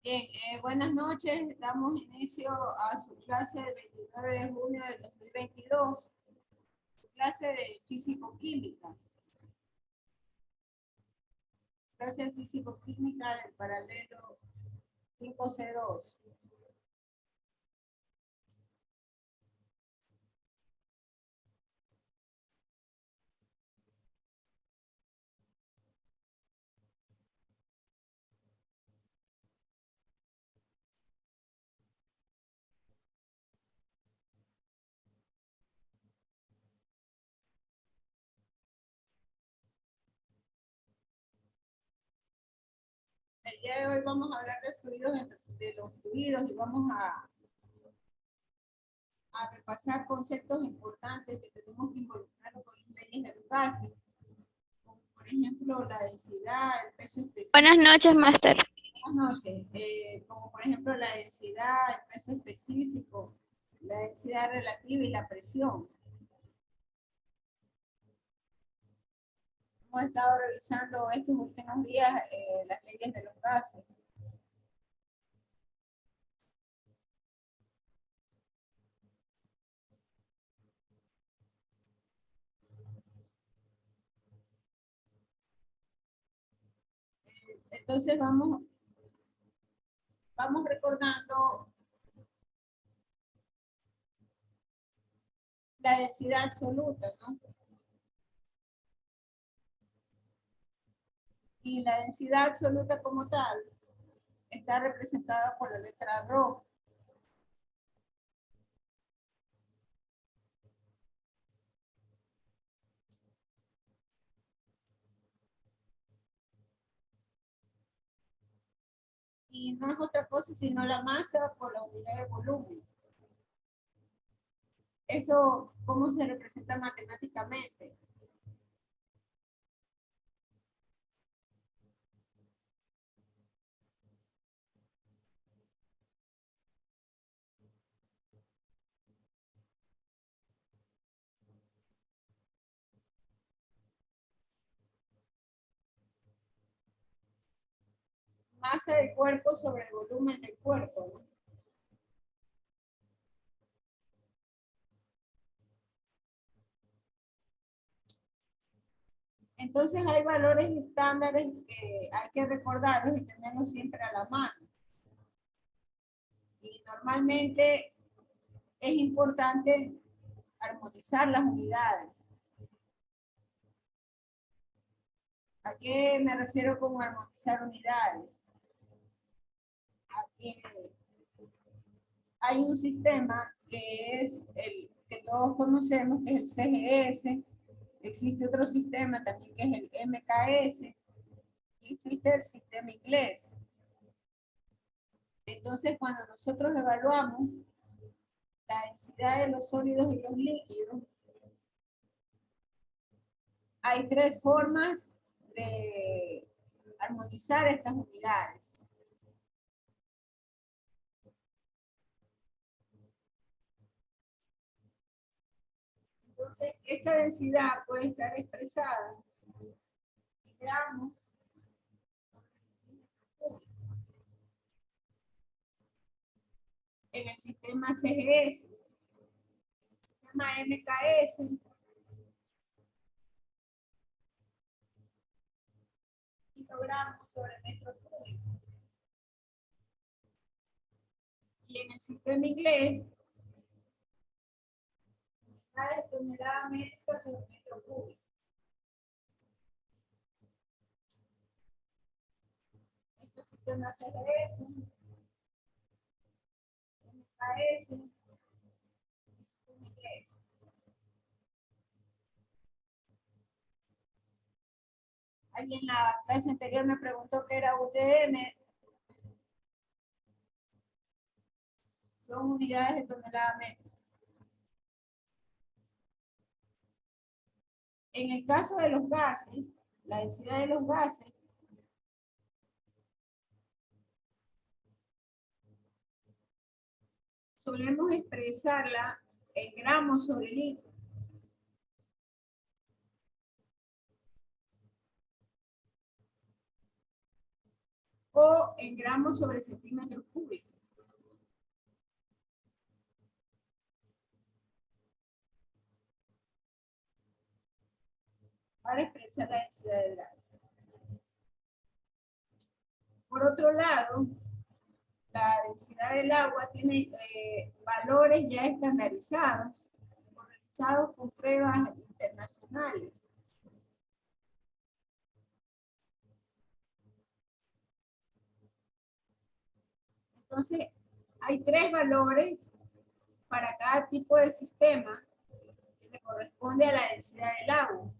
Bien, buenas noches. Damos inicio a su clase del 29 de junio del 2022, su clase de físico-química. Clase de físico-química del paralelo 5C2. El día de hoy vamos a hablar de fluidos, de los fluidos, y vamos a repasar conceptos importantes que tenemos que involucrar con las leyes de los gases, como por ejemplo la densidad, el peso específico. Buenas noches, máster. Buenas noches. Como por ejemplo la densidad, el peso específico, la densidad relativa y la presión. Hemos estado revisando estos últimos días las leyes de los gases. Entonces vamos recordando la densidad absoluta, ¿no? Y la densidad absoluta como tal está representada por la letra ρ. Y no es otra cosa sino la masa por la unidad de volumen. ¿Esto cómo se representa matemáticamente? Masa del cuerpo sobre el volumen del cuerpo, ¿no? Entonces hay valores estándares que hay que recordarlos y tenerlos siempre a la mano. Y normalmente es importante armonizar las unidades. ¿A qué me refiero con armonizar unidades? A que hay un sistema que es el que todos conocemos, que es el CGS. Existe otro sistema también que es el MKS. Y existe el sistema inglés. Entonces, cuando nosotros evaluamos la densidad de los sólidos y los líquidos, hay tres formas de armonizar estas unidades. Entonces, esta densidad puede estar expresada en gramos en el sistema CGS, el sistema MKS, kilogramos sobre metro cúbico. Y en el sistema inglés, unidades de tonelada métrica sobre metro cúbico. Este sistema CGS, MKS, sistema inglés. Alguien en la clase anterior me preguntó qué era UTM. Son unidades de tonelada métrica. En el caso de los gases, la densidad de los gases solemos expresarla en gramos sobre litro. o en gramos sobre centímetros cúbicos. Para expresar la densidad del gas. Por otro lado, la densidad del agua tiene valores ya estandarizados, realizados con pruebas internacionales. Entonces, hay 3 valores para cada tipo de sistema que le corresponde a la densidad del agua.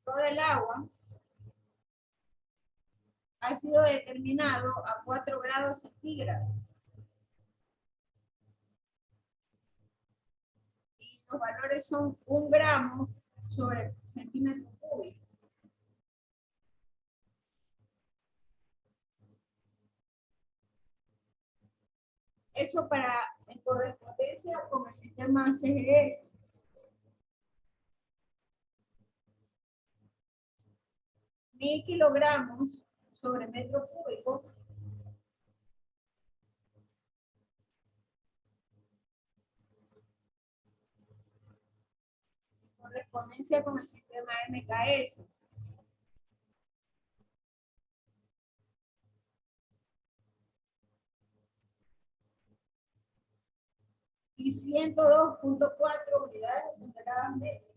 Todo el agua ha sido determinado a 4 grados centígrados. Y los valores son 1 gramo sobre centímetro cúbico. Eso para en correspondencia con el sistema CGS. 1000 kilogramos sobre metro cúbico correspondencia con el sistema MKS. Y 102.4 unidades de toneladas métricas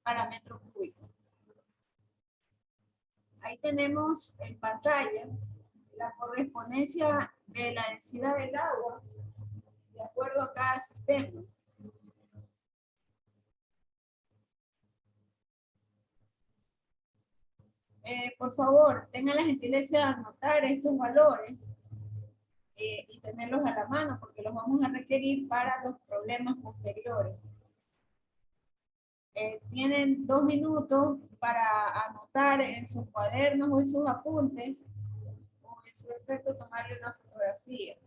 para metro cúbico. Ahí tenemos en pantalla la correspondencia de la densidad del agua de acuerdo a cada sistema. Por favor, tengan la gentileza de anotar estos valores y tenerlos a la mano porque los vamos a requerir para los problemas posteriores. Tienen 2 minutos para anotar en sus cuadernos o en sus apuntes o en su defecto tomarle una fotografía.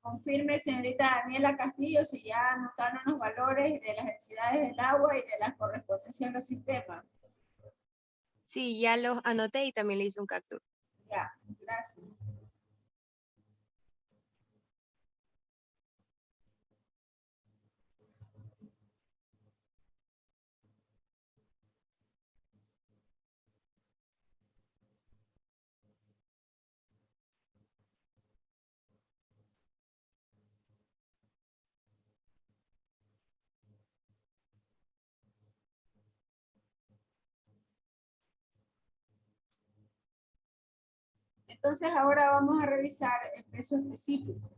Confirme, señorita Daniela Castillo, si ya anotaron los valores de las densidades del agua y de las correspondencias de los sistemas. Sí, ya los anoté y también le hice un captura. Ya, gracias. Entonces ahora vamos a revisar el peso específico.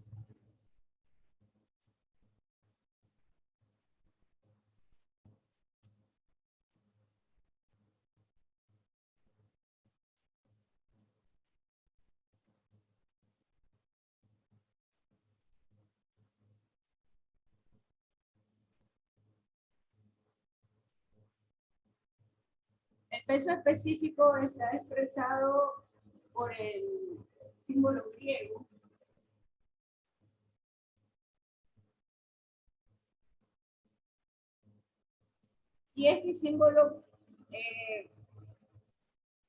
El peso específico está expresado por el símbolo griego. Y este símbolo eh,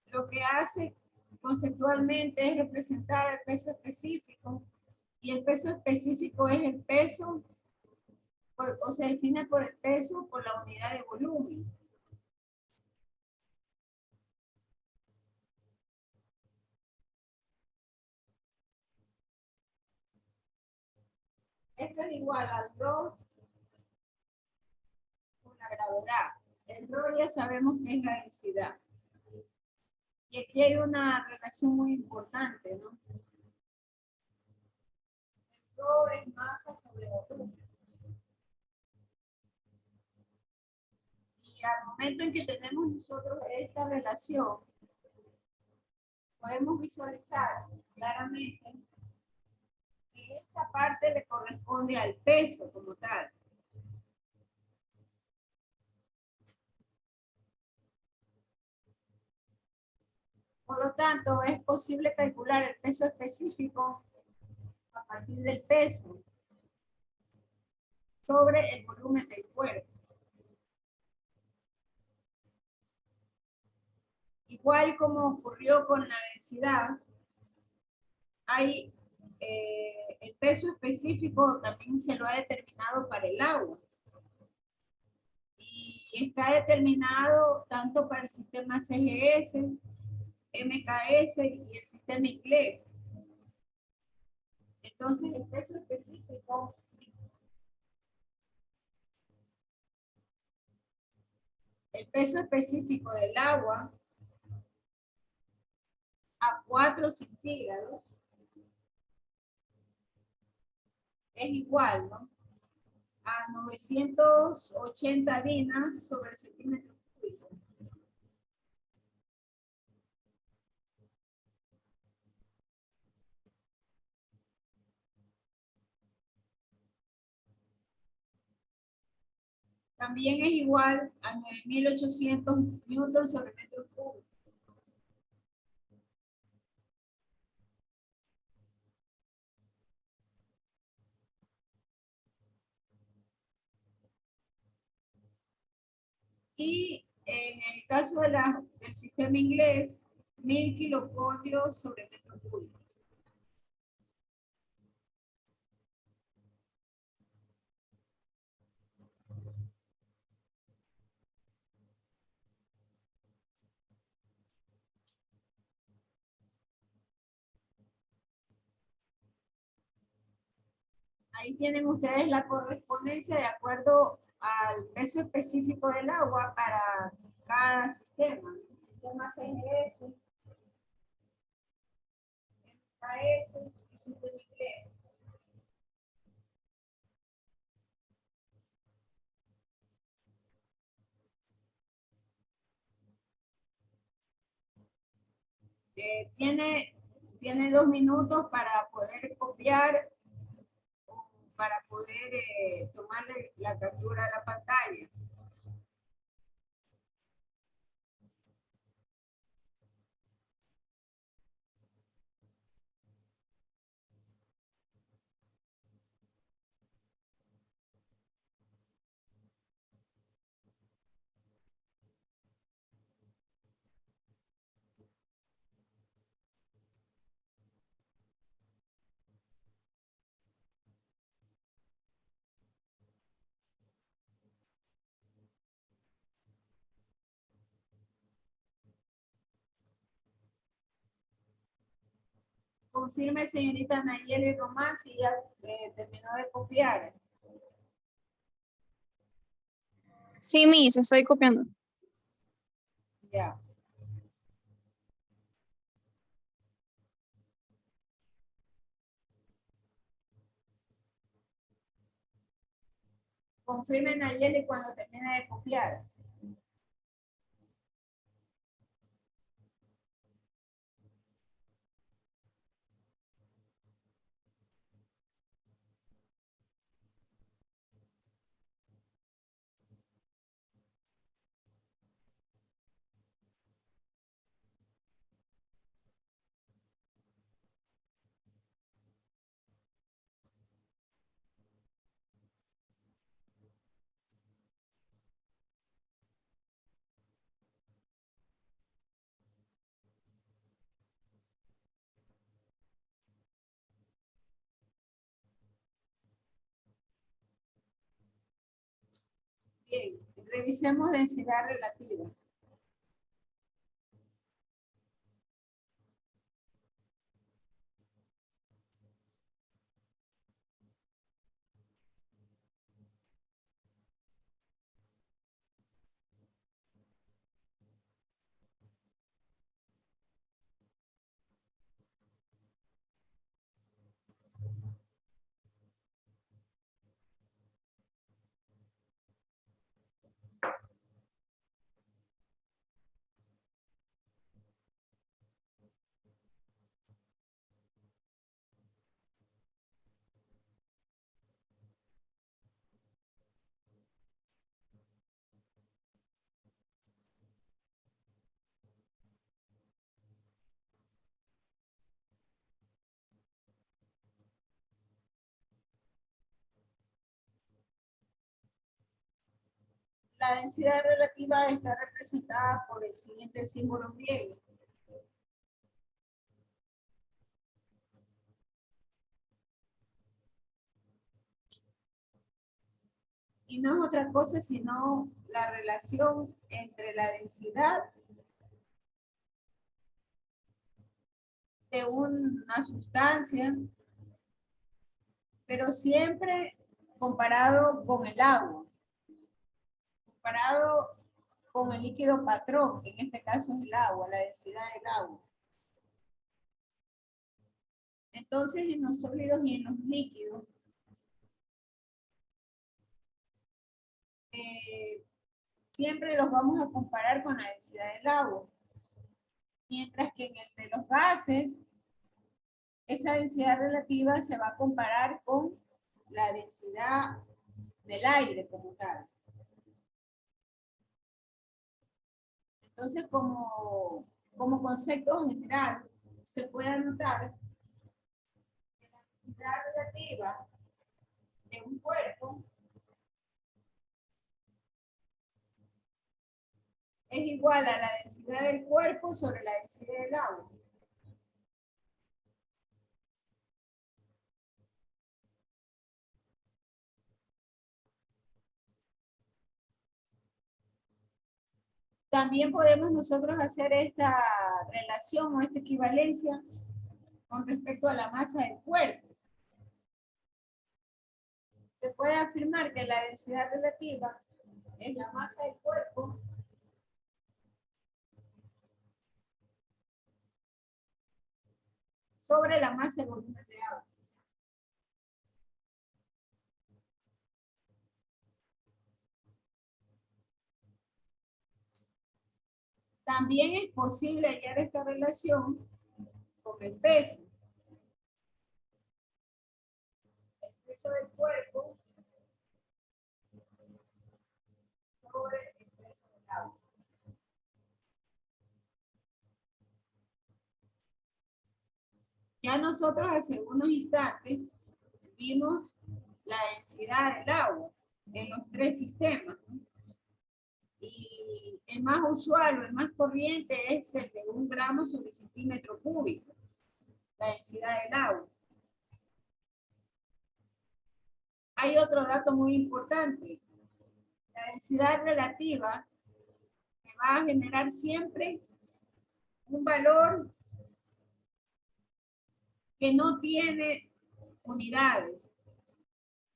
lo que hace conceptualmente es representar el peso específico, y el peso específico es el peso, o se define por el peso por la unidad de volumen. Esto es igual al rho por la gravedad. El rho ya sabemos que es la densidad. Y aquí hay una relación muy importante, ¿no? El rho es masa sobre volumen. Y al momento en que tenemos nosotros esta relación, podemos visualizar claramente que esta parte le corresponde al peso como tal. Por lo tanto, es posible calcular el peso específico a partir del peso sobre el volumen del cuerpo. Igual como ocurrió con la densidad, hay el peso específico también se lo ha determinado para el agua. Y está determinado tanto para el sistema CGS, MKS y el sistema inglés. Entonces, el peso específico del agua a 4 centígrados es igual, ¿no? A 980 dinas sobre el centímetro cúbico. También es igual a 9800 newtons sobre metro cúbico. Y en el caso de del sistema inglés, 1000 kilovatios sobre metro cúbico. Ahí tienen ustedes la correspondencia de acuerdo al peso específico del agua para cada sistema. Sistema CGS, KS y sistema inglés. Tiene 2 minutos para poder copiar, para poder tomarle la captura a la pantalla. Confirme, señorita Nayeli Román, si ya terminó de copiar. Sí, Miss, estoy copiando. Ya. Confirme, Nayeli, cuando termine de copiar. Bien, revisemos densidad relativa. La densidad relativa está representada por el siguiente símbolo griego. Y no es otra cosa sino la relación entre la densidad de una sustancia, pero siempre comparado con el agua, comparado con el líquido patrón, que en este caso es el agua, la densidad del agua. Entonces, en los sólidos y en los líquidos, siempre los vamos a comparar con la densidad del agua. Mientras que en el de los gases, esa densidad relativa se va a comparar con la densidad del aire como tal. Entonces, como concepto general, se puede anotar que la densidad relativa de un cuerpo es igual a la densidad del cuerpo sobre la densidad del agua. También podemos nosotros hacer esta relación o esta equivalencia con respecto a la masa del cuerpo. Se puede afirmar que la densidad relativa es la masa del cuerpo sobre la masa del volumen de agua. También es posible hallar esta relación con el peso. El peso del cuerpo sobre el peso del agua. Ya nosotros hace unos instantes vimos la densidad del agua en los tres sistemas, ¿no? Y el más usual o el más corriente es el de 1 gramo sobre centímetro cúbico, la densidad del agua. Hay otro dato muy importante. La densidad relativa me va a generar siempre un valor que no tiene unidades.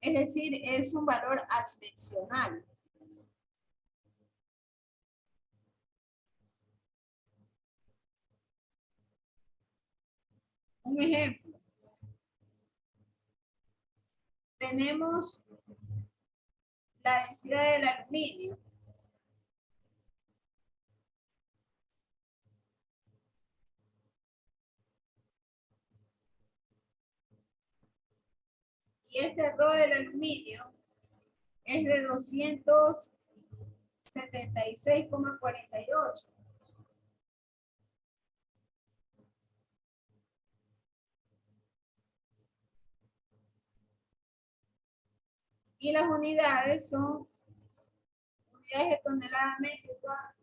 Es decir, es un valor adimensional. Un ejemplo. Tenemos la densidad del aluminio. Y este Rho del aluminio es de 276,48. Y las unidades son unidades de tonelada métrica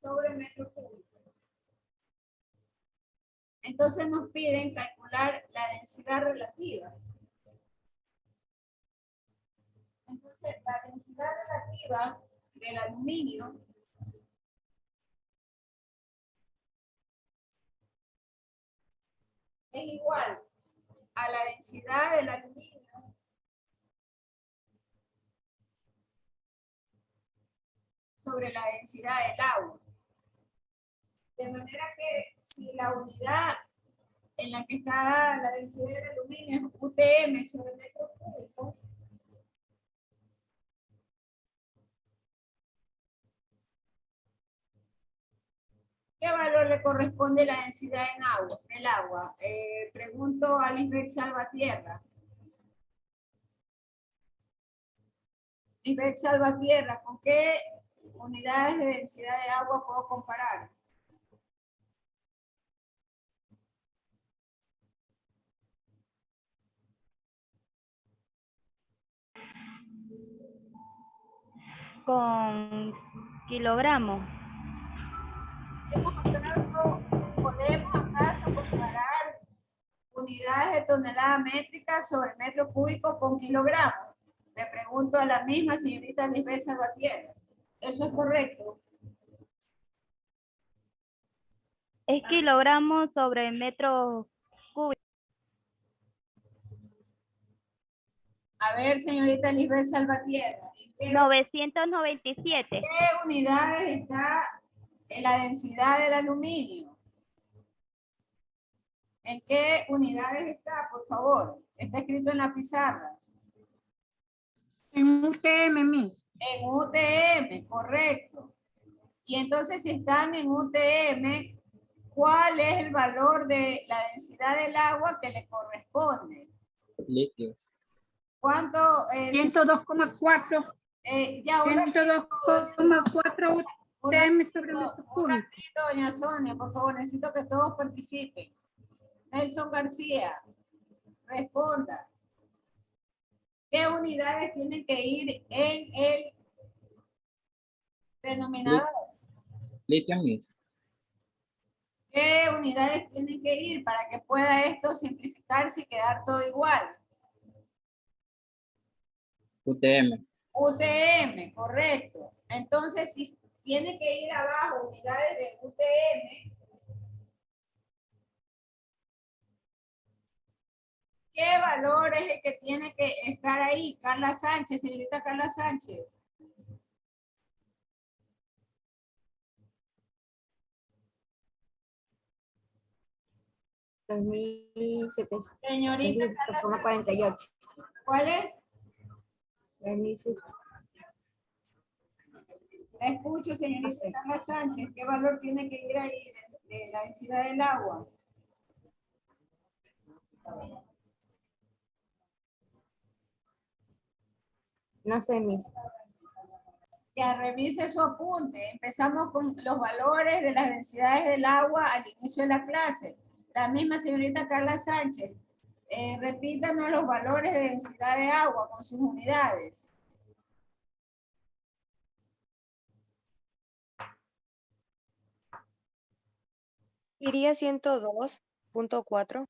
sobre metro cúbico. Entonces nos piden calcular la densidad relativa. Entonces la densidad relativa del aluminio es igual a la densidad del aluminio sobre la densidad del agua. De manera que si la unidad en la que está la densidad del aluminio es UTM sobre metro cúbico, ¿qué valor le corresponde a la densidad del agua? Pregunto a Lisbeth Salvatierra. Lisbeth Salvatierra, ¿con qué unidades de densidad de agua puedo comparar? Con kilogramos. ¿Podemos acaso comparar unidades de tonelada métrica sobre metro cúbico con kilogramos? Le pregunto a la misma señorita Lisbeth Salvatierra. ¿Eso es correcto? Es kilogramos sobre metro cúbico. A ver, señorita Lisbeth Salvatierra. ¿En 997. qué unidades está en la densidad del aluminio? ¿En qué unidades está, por favor? Está escrito en la pizarra. En UTM, Miss. En UTM, correcto. Y entonces, si están en UTM, ¿cuál es el valor de la densidad del agua que le corresponde? Litros. ¿Cuánto? 102,4. Ya, un ratito, 102,4 UTM sobre metro un cúbico. ratito, doña Sonia, por favor, necesito que todos participen. Nelson García, responda. ¿Qué unidades tienen que ir en el denominador? Litros, Miss. ¿Qué unidades tienen que ir para que pueda esto simplificarse y quedar todo igual? UTM. UTM, correcto. Entonces, si tiene que ir abajo unidades de UTM, ¿qué valor es el que tiene que estar ahí? Carla Sánchez, señorita Carla Sánchez. Señorita Carla Sánchez. 48. ¿Cuál es? La escucho, señorita Carla Sánchez. ¿Qué valor tiene que ir ahí de la densidad del agua? No sé, Miss. Ya revise su apunte. Empezamos con los valores de las densidades del agua al inicio de la clase. La misma señorita Carla Sánchez. Repítanos los valores de densidad de agua con sus unidades. Iría 102.4.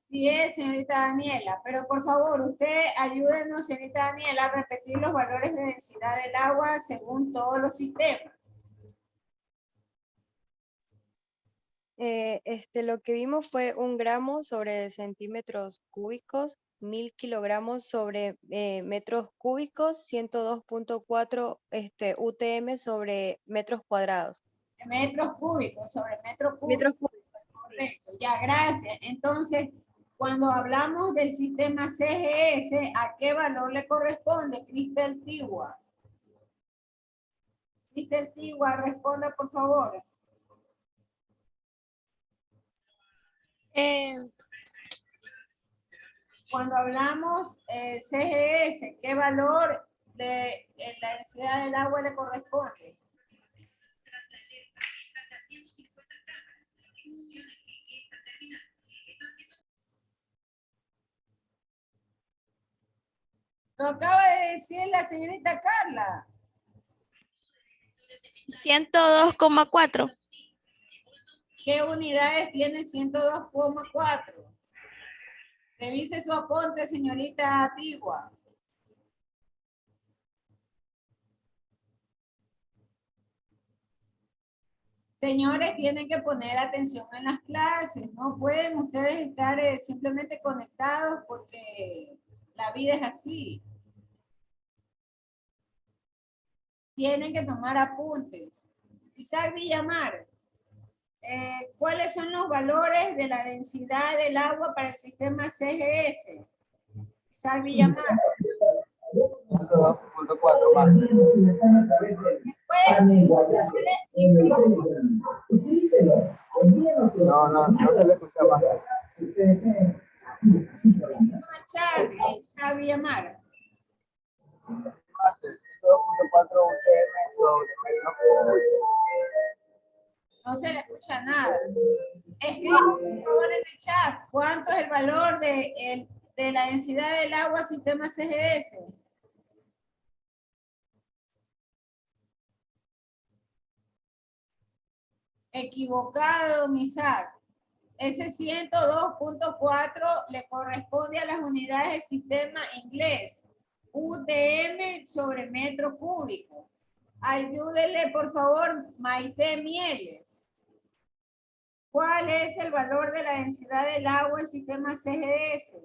Así es, señorita Daniela, pero por favor, usted ayúdenos, señorita Daniela, a repetir los valores de densidad del agua según todos los sistemas. Lo que vimos fue 1 gramo sobre centímetros cúbicos, 1000 kilogramos sobre metros cúbicos, 102.4 UTM sobre metros cuadrados. Metros cúbicos sobre metro cúbico. Metros cúbicos. Correcto, ya, gracias. Entonces, cuando hablamos del sistema CGS, ¿a qué valor le corresponde, Cristel Tigua? Cristel Tigua, responda por favor. Cuando hablamos CGS, ¿qué valor de la densidad del agua le corresponde? Lo acaba de decir la señorita Carla. 102,4. ¿Qué unidades tiene 102,4? Revise su apunte, señorita Tigua. Señores, tienen que poner atención en las clases. No pueden ustedes estar simplemente conectados porque la vida es así. Tienen que tomar apuntes. Isaac Villamar, ¿cuáles son los valores de la densidad del agua para el sistema CGS? Isaac Villamar. 2.4 más. No se le escucha más. Chat, Isaac Villamar. 2.4 UTM sobre metro cúbico. No se le escucha nada. Escriban por favor en el chat cuánto es el valor de la densidad del agua sistema CGS. Equivocado, Isaac. Ese 102.4 le corresponde a las unidades del sistema inglés. UTM sobre metro cúbico. Ayúdele, por favor, Maite Mieles. ¿Cuál es el valor de la densidad del agua en sistema CGS?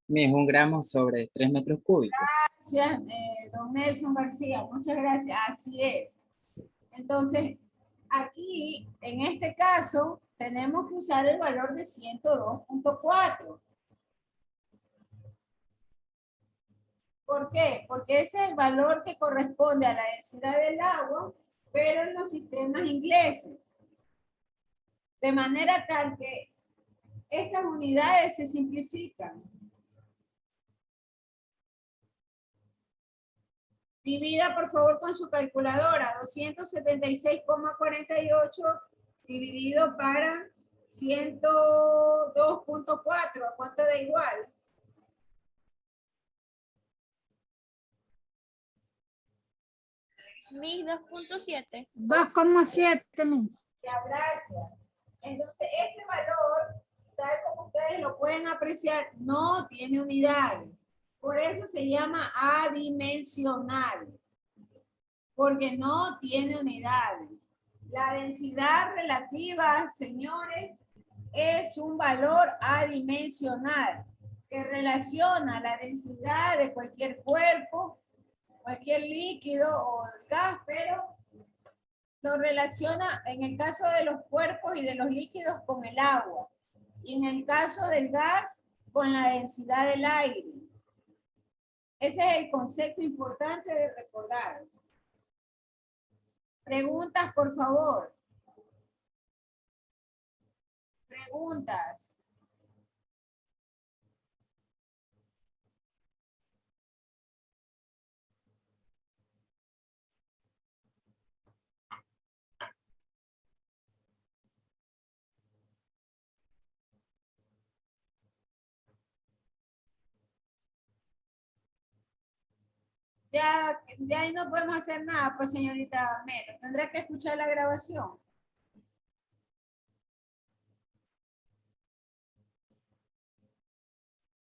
Miss, 1 gramo sobre 3 metros cúbicos. Gracias, don Nelson García. Muchas gracias. Así es. Entonces, aquí, en este caso, tenemos que usar el valor de 102.4. ¿Por qué? Porque ese es el valor que corresponde a la densidad del agua, pero en los sistemas ingleses. De manera tal que estas unidades se simplifican. Divida por favor con su calculadora 276,48 dividido para 102.4. ¿A cuánto da igual? Mis 2.7. 2,7, Miss. Ya, gracias. Entonces, este valor, tal como ustedes lo pueden apreciar, no tiene unidades. Por eso se llama adimensional. Porque no tiene unidades. La densidad relativa, señores, es un valor adimensional que relaciona la densidad de cualquier cuerpo, cualquier líquido o gas, pero lo relaciona en el caso de los cuerpos y de los líquidos con el agua. Y en el caso del gas, con la densidad del aire. Ese es el concepto importante de recordar. Preguntas, por favor. Preguntas. Ya ahí no podemos hacer nada, pues señorita Melo. Tendrá que escuchar la grabación.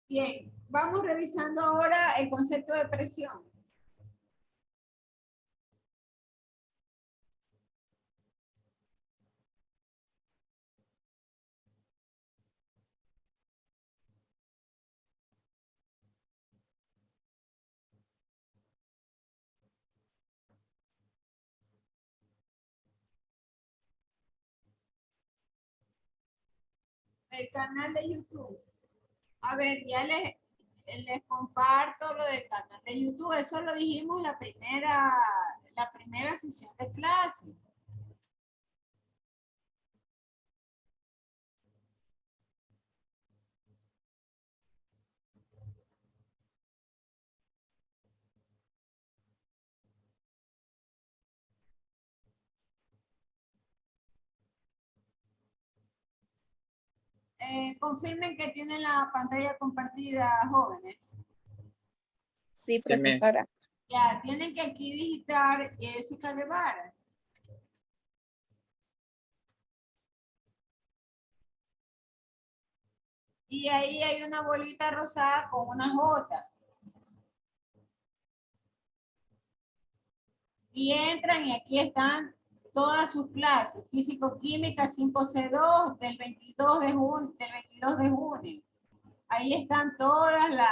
Bien, vamos revisando ahora el concepto de presión. El canal de YouTube. A ver, ya les comparto lo del canal de YouTube. Eso lo dijimos en la primera sesión de clase. Confirmen que tienen la pantalla compartida, jóvenes. Sí, Sí, profesora. Ya, tienen que aquí digitar Jessica Guevara. Y ahí hay una bolita rosada con una J. Y entran y aquí están todas sus clases. Físico-química 5C2 del 22 de junio. Ahí están todas las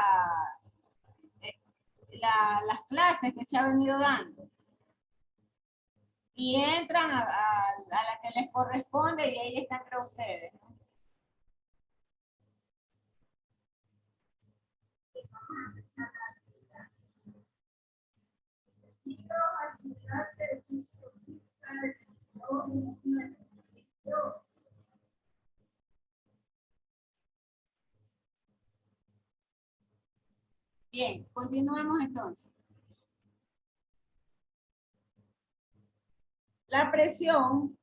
clases que se ha venido dando. Y entran a la que les corresponde y ahí están entre ustedes. Bien, continuemos entonces. La presión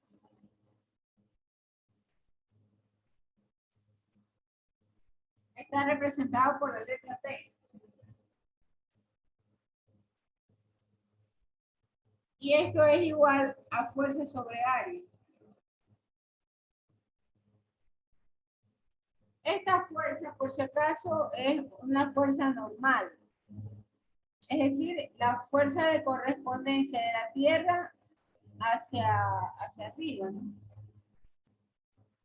está representada por la letra T. Y esto es igual a fuerza sobre área. Esta fuerza, por si acaso, es una fuerza normal. Es decir, la fuerza de correspondencia de la Tierra hacia arriba, ¿no?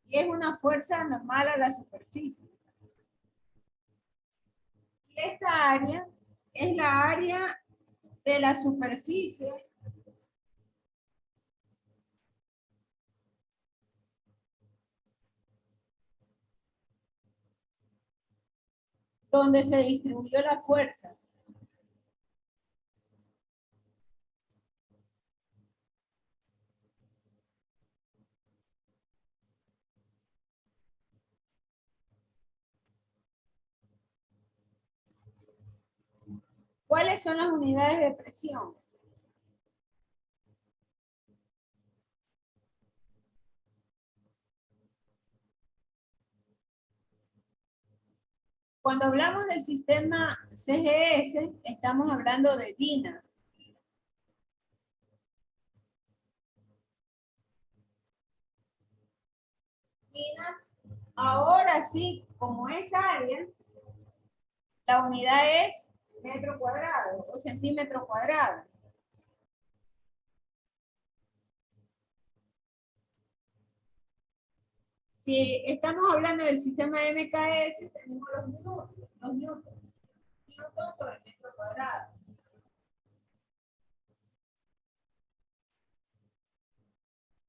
Y es una fuerza normal a la superficie. Y esta área es la área de la superficie donde se distribuyó la fuerza. ¿Cuáles son las unidades de presión? Cuando hablamos del sistema CGS, estamos hablando de DINAS. DINAS, ahora sí, como es área, la unidad es metro cuadrado o centímetro cuadrado. Si estamos hablando del sistema MKS, tenemos los newtons sobre metro cuadrado.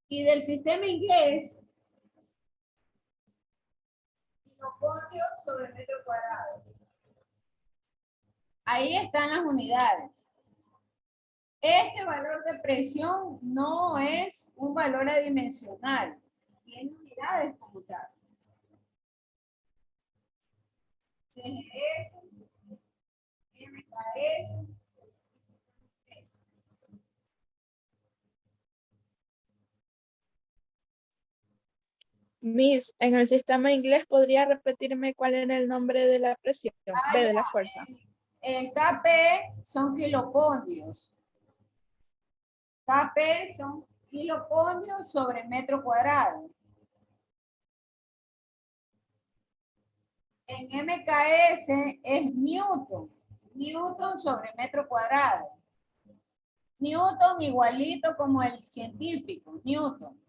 Y del sistema inglés, kilopatios sobre metro cuadrado. Ahí están las unidades. Este valor de presión no es un valor adimensional, tiene unidades como tal. CGS, MKS. Miss, en el sistema inglés, ¿podría repetirme cuál era el nombre de la presión? B de la fuerza. El KP son kilopondios. KP son kilopondios sobre metro cuadrado. En MKS es Newton. Newton sobre metro cuadrado. Newton igualito como el científico, Newton.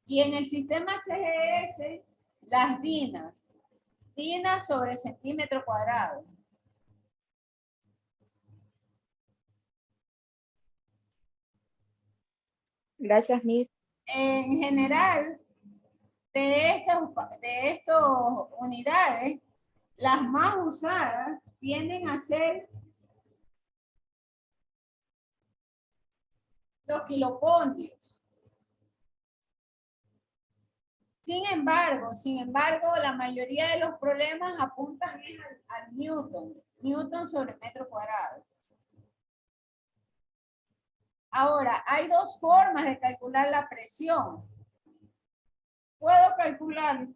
Y en el sistema CGS, las DINAS. DINAS sobre centímetro cuadrado. Gracias, Miss. En general, de estas unidades, las más usadas tienden a ser los kilopondios. Sin embargo, la mayoría de los problemas apuntan al Newton. Newton sobre metro cuadrado. Ahora, hay dos formas de calcular la presión. Puedo calcular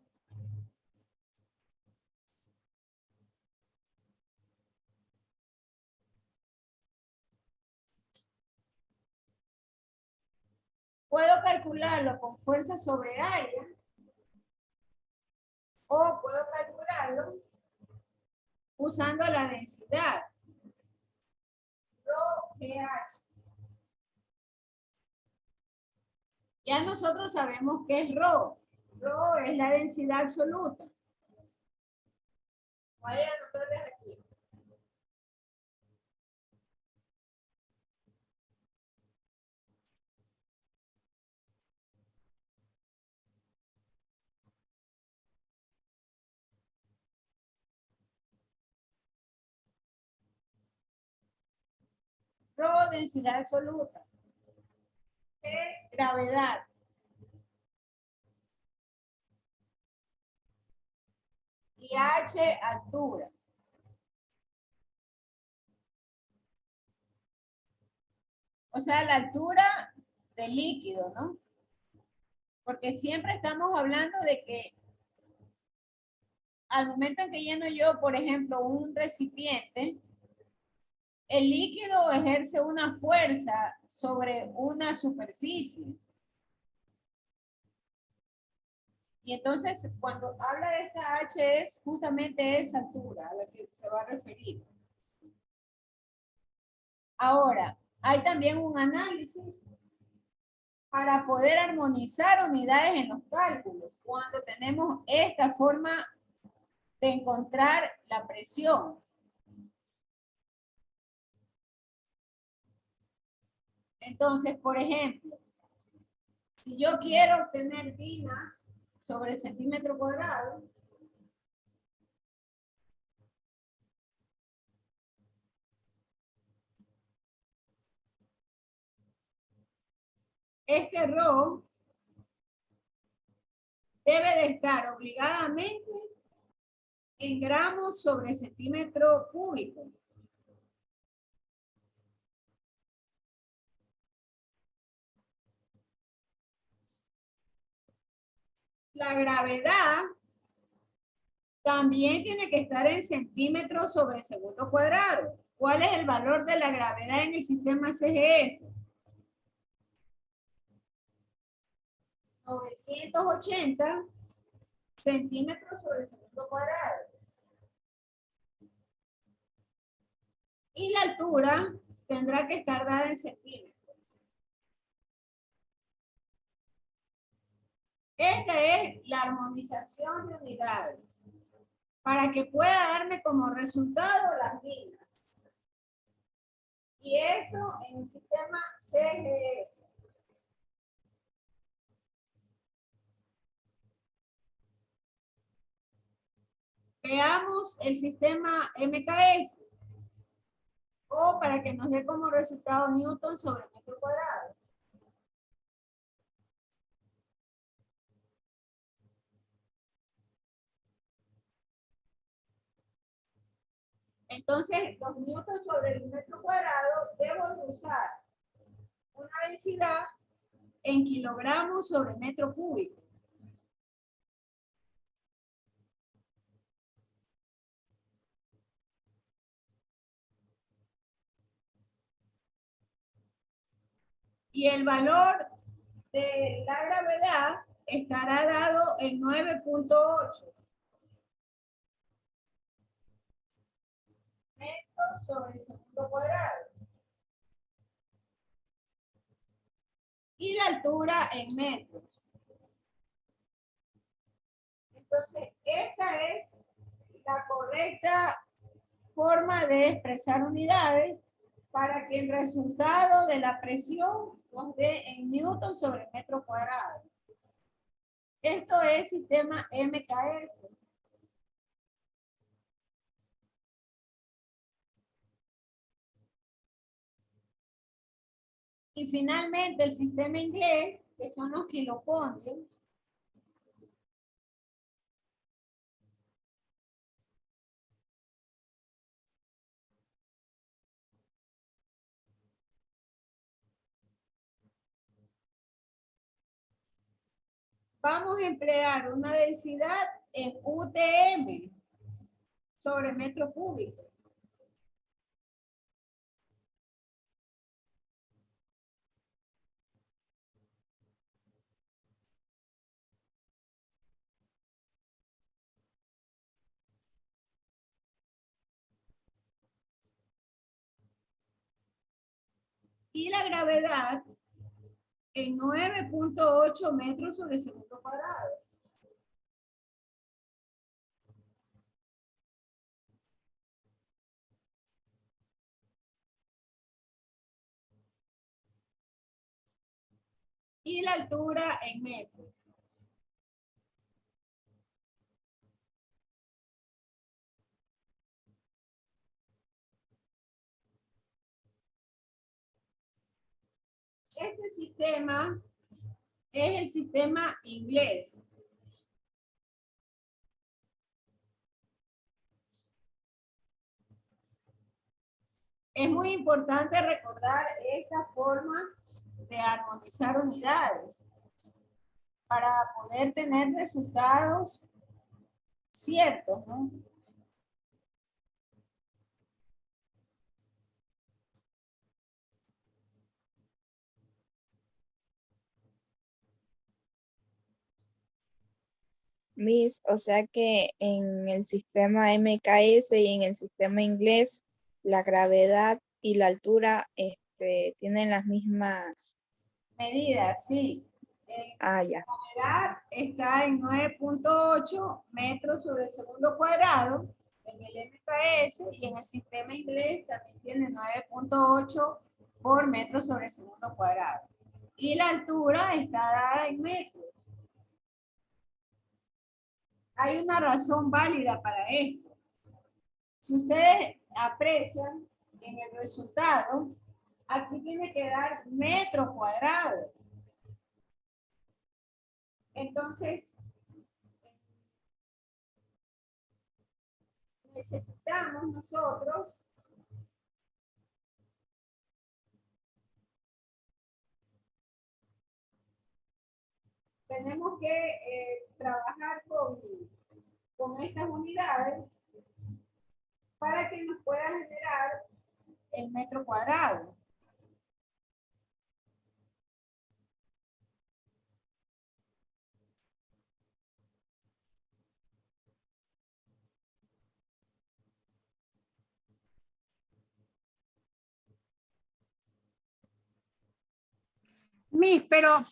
puedo calcularlo con fuerza sobre área O puedo calcularlo usando la densidad. Rho GH. Ya nosotros sabemos qué es Rho. Rho es la densidad absoluta. Voy a anotarles aquí. Rho, densidad absoluta. G, gravedad. Y H, altura. O sea, la altura del líquido, ¿no? Porque siempre estamos hablando de que al momento en que lleno yo, por ejemplo, un recipiente, el líquido ejerce una fuerza sobre una superficie. Y entonces, cuando habla de esta H, es justamente esa altura a la que se va a referir. Ahora, hay también un análisis para poder armonizar unidades en los cálculos, cuando tenemos esta forma de encontrar la presión. Entonces, por ejemplo, si yo quiero obtener dinas sobre centímetro cuadrado, este rho debe de estar obligadamente en gramos sobre centímetro cúbico. La gravedad también tiene que estar en centímetros sobre segundo cuadrado. ¿Cuál es el valor de la gravedad en el sistema CGS? 980 centímetros sobre segundo cuadrado. Y la altura tendrá que estar dada en centímetros. Esta es la armonización de unidades para que pueda darme como resultado las líneas. Y esto en el sistema CGS. Veamos el sistema MKS. O para que nos dé como resultado Newton sobre metro cuadrado. Entonces, los newtons sobre el metro cuadrado debo de usar una densidad en kilogramos sobre metro cúbico. Y el valor de la gravedad estará dado en 9.8 metros sobre el segundo cuadrado. Y la altura en metros. Entonces, esta es la correcta forma de expresar unidades para que el resultado de la presión nos dé en newton sobre metro cuadrado. Esto es sistema MKS. Y finalmente el sistema inglés, que son los kiloponios. Vamos a emplear una densidad en UTM sobre metro cúbico. Y la gravedad en 9.8 metros sobre segundo cuadrado. Y la altura en metros. Este sistema es el sistema inglés. Es muy importante recordar esta forma de armonizar unidades para poder tener resultados ciertos, ¿no? Miss, o sea que en el sistema MKS y en el sistema inglés, la gravedad y la altura tienen las mismas. Medidas, sí. Ah, ya. La gravedad está en 9.8 metros sobre el segundo cuadrado en el MKS y en el sistema inglés también tiene 9.8 por metro sobre el segundo cuadrado. Y la altura está dada en metros. Hay una razón válida para esto. Si ustedes aprecian en el resultado, aquí tiene que dar metros cuadrados. Entonces, necesitamos nosotros tenemos que trabajar con estas unidades para que nos pueda generar el metro cuadrado. Miss, pero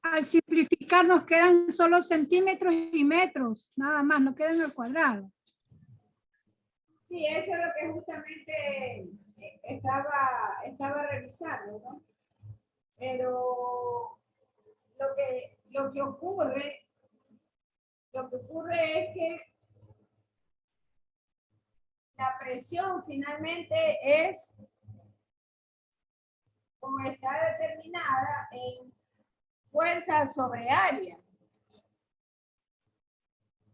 al simplificar nos quedan solo centímetros y metros, nada más, no quedan al cuadrado. Sí, eso es lo que justamente estaba revisando, ¿no? Pero lo que ocurre es que la presión finalmente es como está determinada en fuerza sobre área.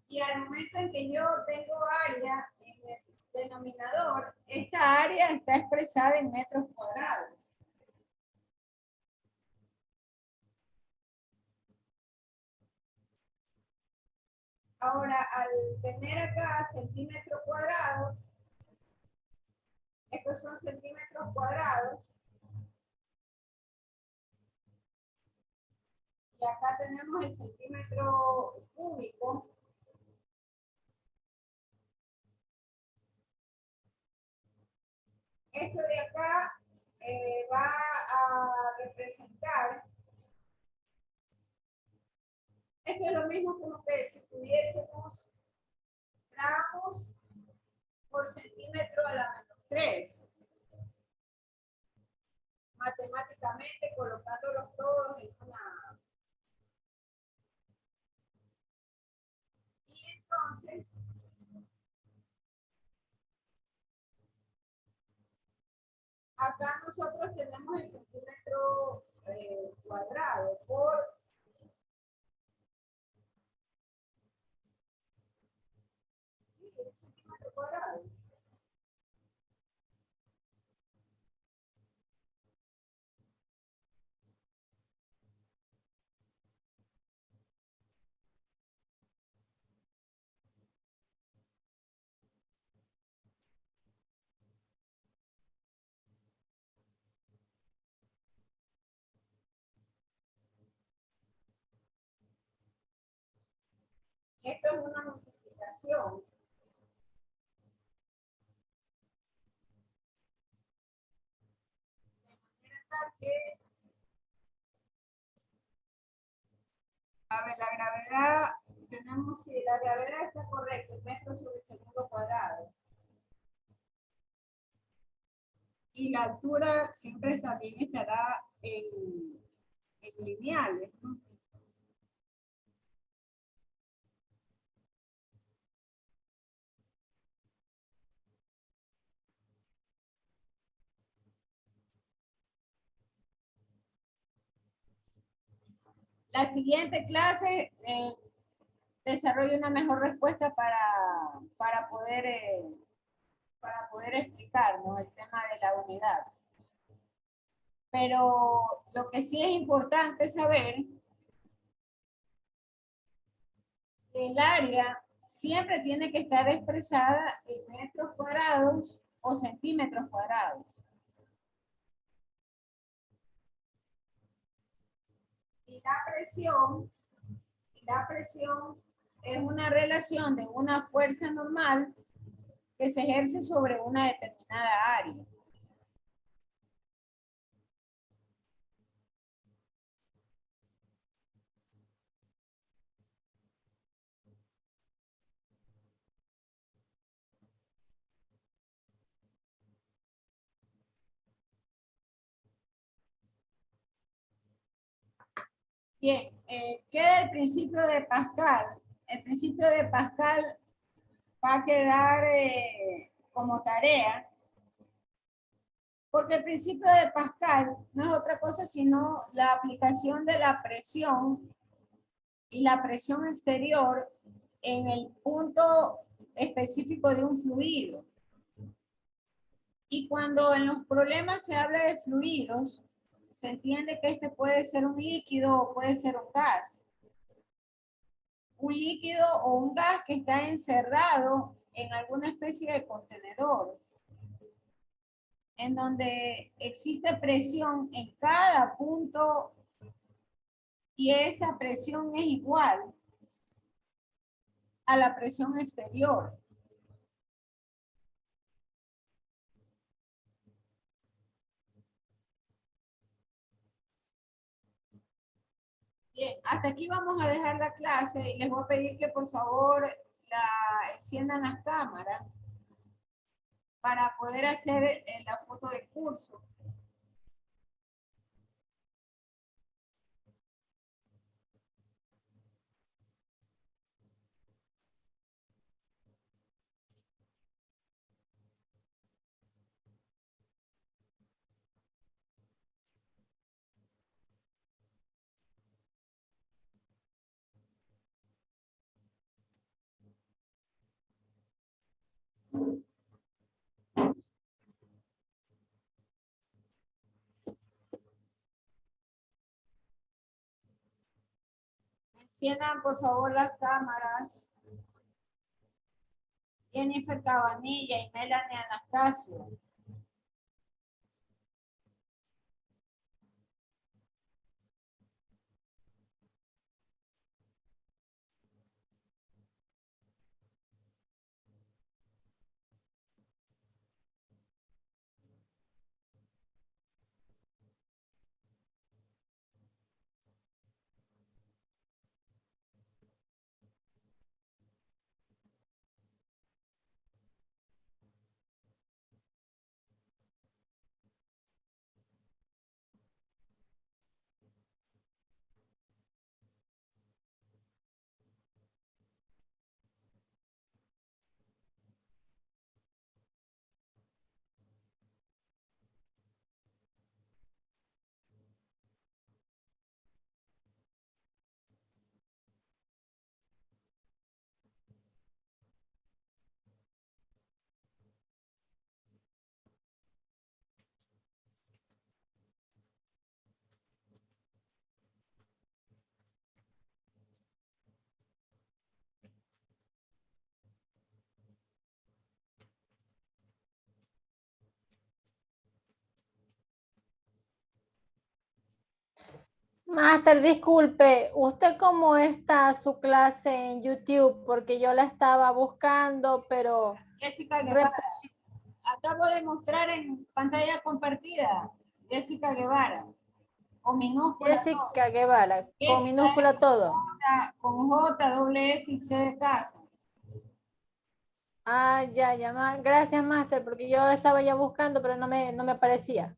Y al momento en que yo tengo área en el denominador, esta área está expresada en metros cuadrados. Ahora, al tener acá centímetros cuadrados, estos son centímetros cuadrados, y acá tenemos el centímetro cúbico. Esto de acá va a representar, esto es lo mismo como que si tuviésemos gramos por centímetro a la menos 3. Matemáticamente, colocándolos todos en una. Y entonces, acá nosotros tenemos el centímetro cuadrado por el centímetro cuadrado. Y esto es una multiplicación. que, a ver, la gravedad, tenemos, si la gravedad está correcta, metros sobre segundo cuadrado. Y la altura siempre también estará en lineales, ¿no? La siguiente clase desarrolla una mejor respuesta para poder explicar, ¿no?, el tema de la unidad. Pero lo que sí es importante saber, el área siempre tiene que estar expresada en metros cuadrados o centímetros cuadrados. Y la presión es una relación de una fuerza normal que se ejerce sobre una determinada área. Bien, queda el principio de Pascal. El principio de Pascal va a quedar como tarea, porque el principio de Pascal no es otra cosa sino la aplicación de la presión y la presión exterior en el punto específico de un fluido. Y cuando en los problemas se habla de fluidos, se entiende que este puede ser un líquido o puede ser un gas. Un líquido o un gas que está encerrado en alguna especie de contenedor, en donde existe presión en cada punto y esa presión es igual a la presión exterior. Bien, hasta aquí vamos a dejar la clase y les voy a pedir que por favor enciendan las cámaras para poder hacer la foto del curso. Enciendan por favor las cámaras. Jennifer Cabanilla y Melanie Anastasio. Master, disculpe, ¿usted cómo está su clase en YouTube? Porque yo la estaba buscando, pero... Jessica, acabo de mostrar en pantalla compartida Jessica Guevara. Con minúscula todo. Jessica Guevara, con Jessica minúscula todo. Con J, doble S y C de casa. Ah, ya, gracias, Master, porque yo estaba ya buscando, pero no me aparecía.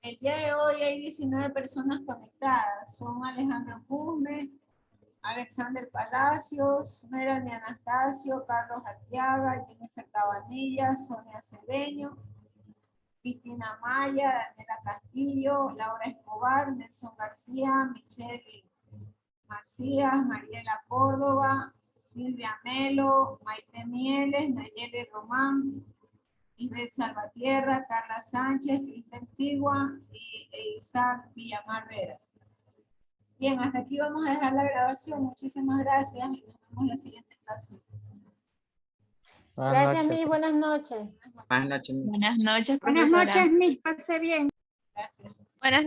El día de hoy hay 19 personas conectadas. Son Alejandro Cusme, Alexander Palacios, Melanie Anastasio, Carlos Arteaga, Jennifer Cabanilla, Sonia Cedeño, Cristina Maya, Daniela Castillo, Laura Escobar, Nelson García, Michelle Macías, Mariela Córdoba, Silvia Melo, Maite Mieles, Nayeli Román, Isabel Salvatierra, Carla Sánchez, Cristina Antigua e Isaac Villamar Vera. Bien, hasta aquí vamos a dejar la grabación. Muchísimas gracias y nos vemos en la siguiente clase. Gracias, Miss, buenas noches. Buenas noches. Buenas noches, Buenas profesora. noches, Miss. Pase bien. Gracias. Buenas